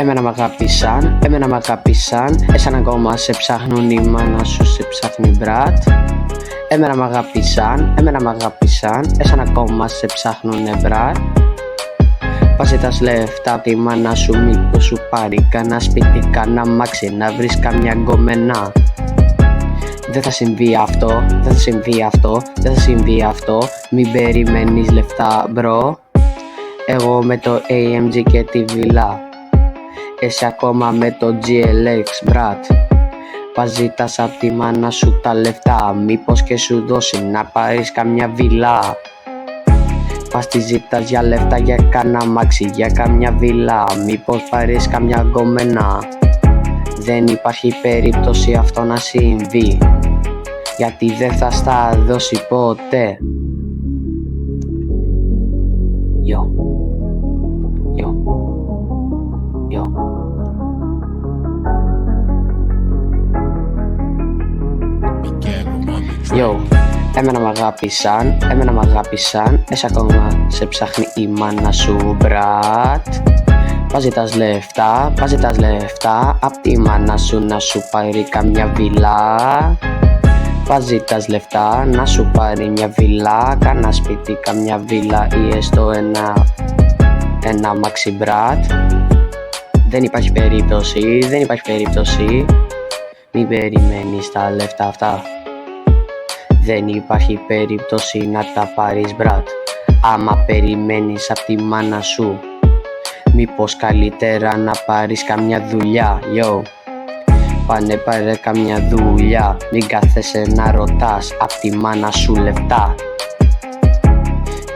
Εμένα μ' αγάπησαν, εμένα μ' αγάπησαν. Εσένα ακόμα σε ψάχνουν, η μάνα σου σε ψάχνει μπρατ. Εμένα μ' αγάπησαν, εμένα μ' αγάπησαν. Εσένα ακόμα σε ψάχνουνε μπρατ. Πας ζητάς λεφτά απ' τη μάνα σου, μήπως σου πάρει κανένα σπίτι, κανένα μάξι, να βρεις καμιά γκόμενα. Δεν θα συμβεί αυτό, δεν θα συμβεί αυτό, δεν θα συμβεί αυτό. Μην περιμένεις λεφτά μπρο. Εγώ με το AMG και τη βιλά, εσύ ακόμα με το GLX μπρατ. Πας ζητάς απ' τη μάνα σου τα λεφτά, μήπως και σου δώσει να πάρεις καμιά βιλά. Πας τη ζητάς για λεφτά για κάνα μάξι, για καμιά βιλά, μήπως πάρεις καμιά γκόμενα. Δεν υπάρχει περίπτωση αυτό να συμβεί, γιατί δεν θα στα δώσει ποτέ. Yo, yo, yo. Yo, εμένα μ' αγάπησαν, εμένα μ' αγάπησαν. Εσύ ακόμα σε ψάχνει η μάνα σου μπρατ. Πας ζητάς λεφτά, πας ζητάς λεφτά απ' τη μάνα σου να σου πάρει καμιά βιλά. Πας ζητάς λεφτά να σου πάρει μια βιλά, κάνα σπίτι, καμιά βιλά ή έστω ένα μάξι μπρατ. Δεν υπάρχει περίπτωση, δεν υπάρχει περίπτωση. Μην περιμένεις τα λεφτά αυτά. Δεν υπάρχει περίπτωση να τα πάρεις μπρατ. Άμα περιμένεις απ' τη μάνα σου, μήπως καλύτερα να πάρεις καμιά δουλειά. Yo, πάνε πάρε καμιά δουλειά, μην κάθεσαι να ρωτάς απ' τη μάνα σου λεφτά.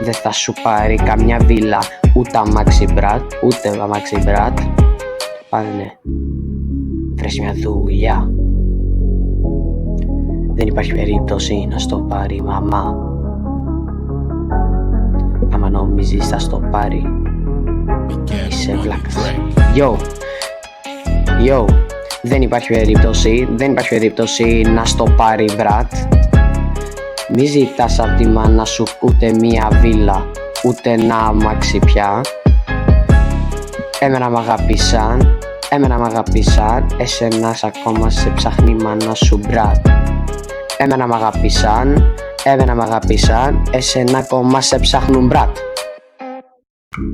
Δεν θα σου πάρει καμιά βίλα, ούτε αμάξι μπρατ, ούτε αμάξι μπρατ. Πάνε, βρες μια δουλειά. Δεν υπάρχει περίπτωση να στο πάρει η μαμά. Άμα νομίζεις θα στο πάρει, είσαι βλάκας. Yo, yo, δεν υπάρχει περίπτωση, δεν υπάρχει περίπτωση να στο πάρει μπρατ. Μη ζητάς απ' τη μάνα σου ούτε μία βίλα, ούτε ένα αμάξι πια. Εμένα μ' αγάπησαν, εμένα μ' αγάπησαν. Εσένας ακόμα σε ψάχνει η μάνα σου μπρατ. Εμένα μ' αγάπησαν, εμένα μ' αγάπησαν. Εσένα ακόμα σε ψάχνουν μπρατ.